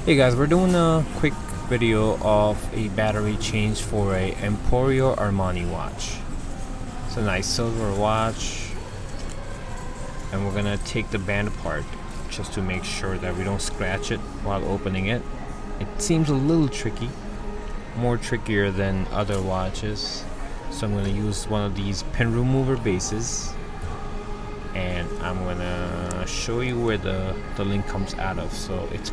Hey guys, we're doing a quick video of a battery change for a Emporio Armani watch. It's a nice silver watch, and we're gonna take the band apart just to make sure that we don't scratch it while opening it. It seems a little tricky, more trickier than other watches, so I'm gonna use one of these pin remover bases, and I'm gonna show you where the link comes out of. So it's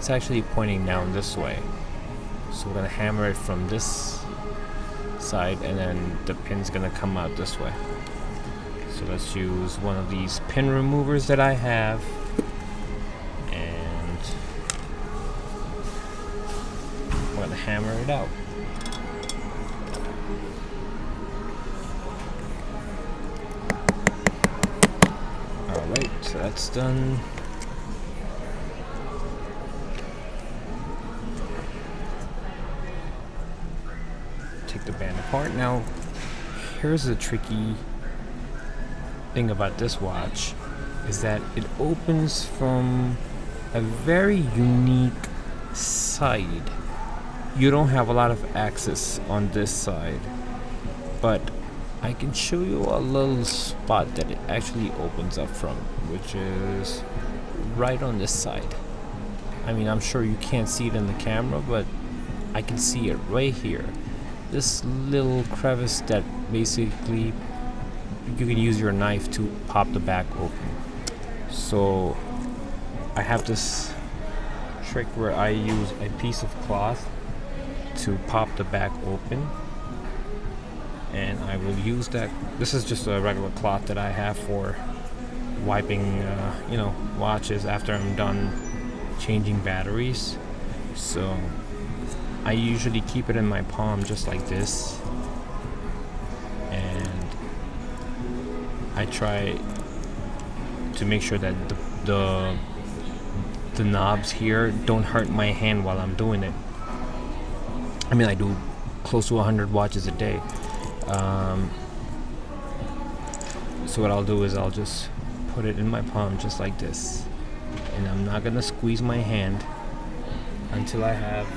actually pointing down this way, so we're gonna hammer it from this side, and then the pin's gonna come out this way. So let's use one of these pin removers that I have, and I'm gonna hammer it out. Alright, so that's done. Take the band apart. Now, here's the tricky thing about this watch, is that it opens from a very unique side. You don't have a lot of access on this side, but I can show you a little spot that it actually opens up from, which is right on this side. I mean, I'm sure you can't see it in the camera, but I can see it right here. This little crevice that basically you can use your knife to pop the back open. So I have this trick where I use a piece of cloth to pop the back open, and I will use that. This is just a regular cloth that I have for wiping watches after I'm done changing batteries. So I usually keep it in my palm just like this, and I try to make sure that the knobs here don't hurt my hand while I'm doing it. I mean, I do close to 100 watches a day. So what I'll do is I'll just put it in my palm just like this, and I'm not gonna squeeze my hand until I have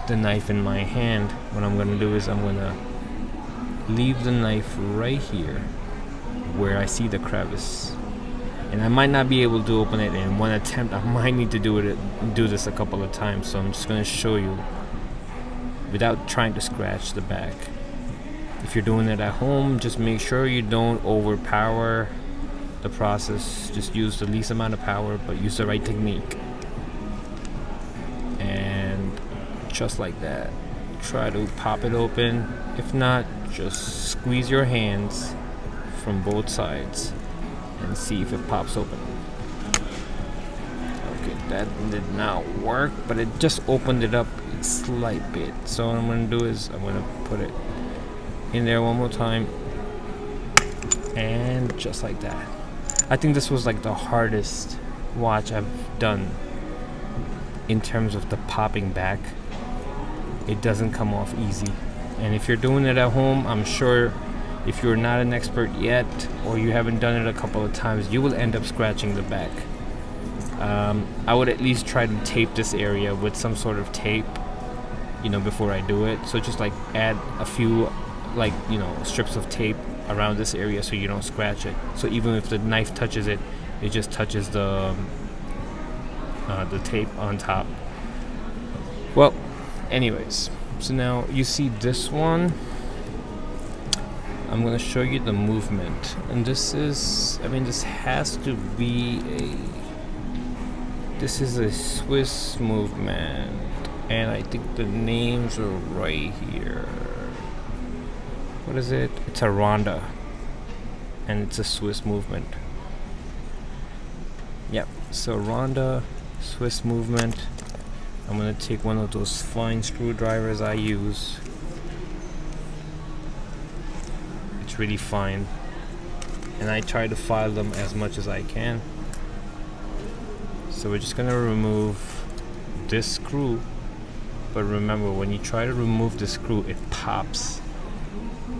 the knife in my hand. What I'm gonna do is I'm gonna leave the knife right here where I see the crevice, and I might not be able to open it in one attempt. I might need to do this a couple of times, so I'm just gonna show you without trying to scratch the back. If you're doing it at home, just make sure you don't overpower the process. Just use the least amount of power, but use the right technique. And just like that, try to pop it open. If not, just squeeze your hands from both sides and see if it pops open. Okay, that did not work, but it just opened it up a slight bit. So what I'm going to do is I'm going to put it in there one more time, and just like that. I think this was like the hardest watch I've done in terms of the popping back. It doesn't come off easy, and if you're doing it at home, I'm sure if you're not an expert yet, or you haven't done it a couple of times, you will end up scratching the back. I would at least try to tape this area with some sort of tape, before I do it. So just like add a few strips of tape around this area so you don't scratch it. So even if the knife touches it, it just touches the tape on top. Well, anyways, so now you see this one. I'm gonna show you the movement, and this is a Swiss movement, and I think the names are right here. What is it? It's a Ronda, and it's a Swiss movement. Yep, so Ronda, Swiss movement. I'm gonna take one of those fine screwdrivers I use. It's really fine, and I try to file them as much as I can. So we're just gonna remove this screw, but remember, when you try to remove the screw, it pops.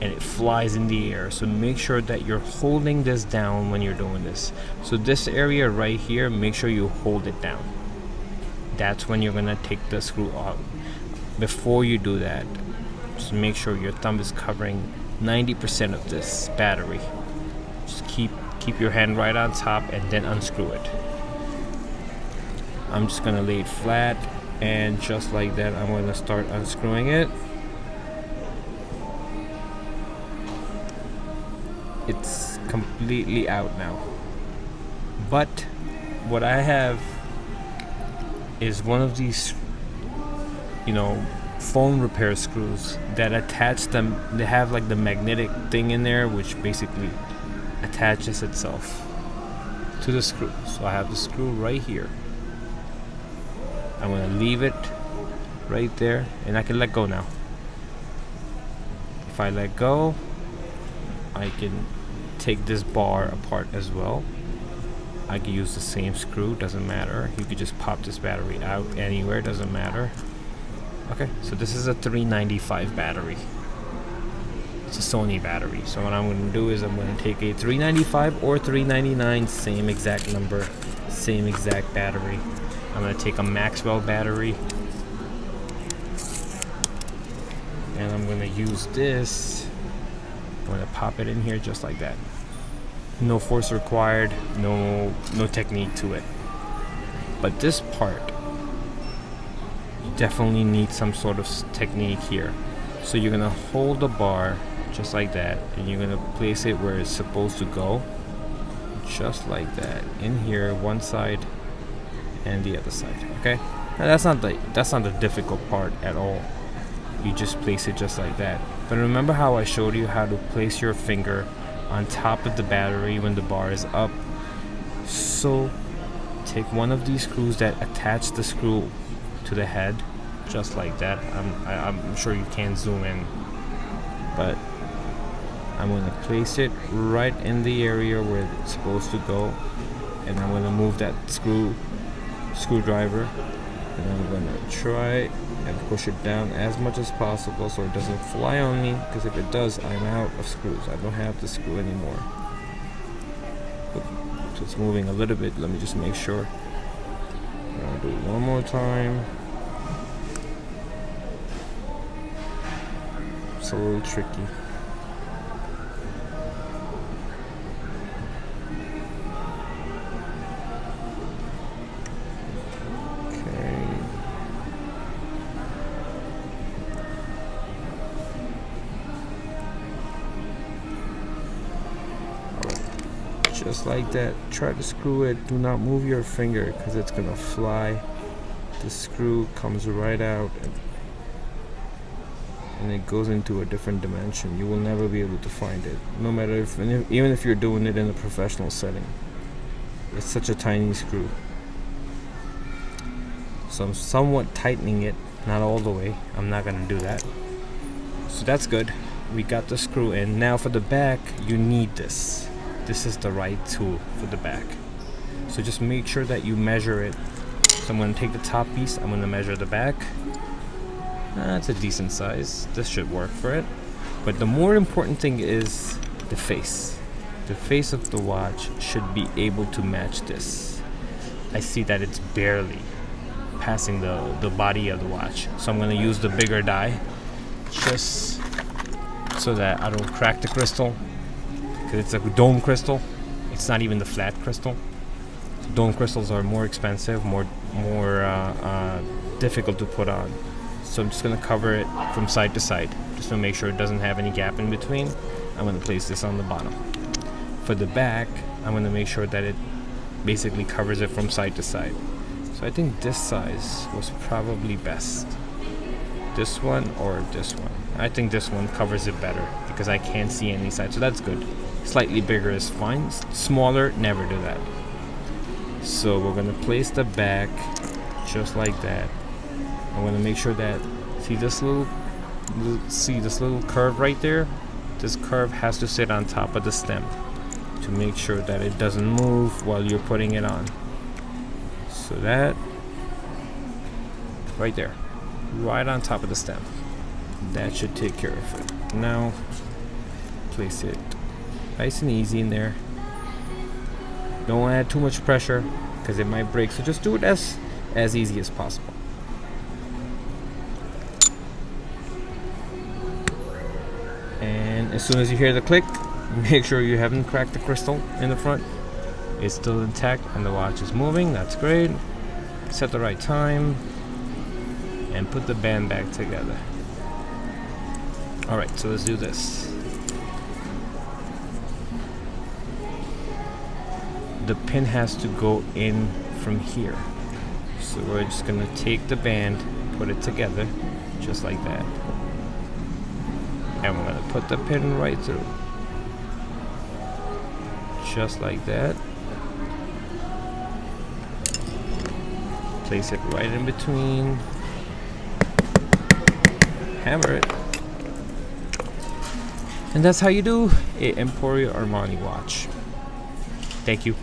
and it flies in the air. So make sure that you're holding this down when you're doing this. So this area right here, make sure you hold it down. That's when you're gonna take the screw out. Before you do that, just make sure your thumb is covering 90% of this battery. Just keep your hand right on top and then unscrew it. I'm just gonna lay it flat, and just like that, I'm gonna start unscrewing it. It's completely out now. But what I have is one of these, phone repair screws that attach them. They have like the magnetic thing in there, which basically attaches itself to the screw. So I have the screw right here. I'm gonna leave it right there, and I can let go now. If I let go, I can take this bar apart as well. I can use the same screw, doesn't matter. You could just pop this battery out anywhere, doesn't matter. Okay, so this is a 395 battery. It's a Sony battery. So what I'm going to do is I'm going to take a 395 or 399, same exact number, same exact battery. I'm going to take a Maxwell battery, and I'm going to use this. I'm going to pop it in here just like that. No force required, no technique to it. But this part, you definitely need some sort of technique here. So you're gonna hold the bar just like that, and you're gonna place it where it's supposed to go, just like that. In here, one side and the other side. Okay, now that's not the difficult part at all. You just place it just like that. But remember how I showed you how to place your finger on top of the battery when the bar is up? So take one of these screws that attach the screw to the head, just like that. I'm sure you can't zoom in, but I'm going to place it right in the area where it's supposed to go, and I'm going to move that screwdriver, and I'm going to try and push it down as much as possible so it doesn't fly on me, because if it does, I'm out of screws. I don't have the screw anymore. So it's moving a little bit. Let me just make sure. I'll do it one more time. It's a little tricky. Just like that. Try to screw it. Do not move your finger, because it's gonna fly. The screw comes right out, and it goes into a different dimension. You will never be able to find it, no matter even if you're doing it in a professional setting. It's such a tiny screw. So I'm somewhat tightening it, not all the way. I'm not gonna do that. So that's good. We got the screw in. Now for the back, you need this. This is the right tool for the back. So just make sure that you measure it. So I'm going to take the top piece, I'm going to measure the back. It's a decent size. This should work for it. But the more important thing is the face. The face of the watch should be able to match this. I see that it's barely passing the body of the watch. So I'm going to use the bigger die, just so that I don't crack the crystal. It's a dome crystal. It's not even the flat crystal. Dome crystals are more expensive, more difficult to put on. So I'm just gonna cover it from side to side, just to make sure it doesn't have any gap in between. I'm gonna place this on the bottom. For the back, I'm gonna make sure that it basically covers it from side to side. So I think this size was probably best. This one or this one. I think this one covers it better because I can't see any side, so that's good. Slightly bigger is fine. Smaller, never do that. So we're gonna place the back just like that. I'm gonna make sure that see this little curve right there. This curve has to sit on top of the stem to make sure that it doesn't move while you're putting it on. So that right there, right on top of the stem. That should take care of it. Now Place it nice and easy in there. Don't add too much pressure because it might break, so just do it as easy as possible. And as soon as you hear the click, make sure you haven't cracked the crystal in the front. It's still intact and the watch is moving. That's great. Set the right time and put the band back together. Alright, so let's do this. The pin has to go in from here. So we're just gonna take the band, put it together, just like that. And we're gonna put the pin right through. Just like that. Place it right in between. Hammer it. And that's how you do a Emporio Armani watch. Thank you.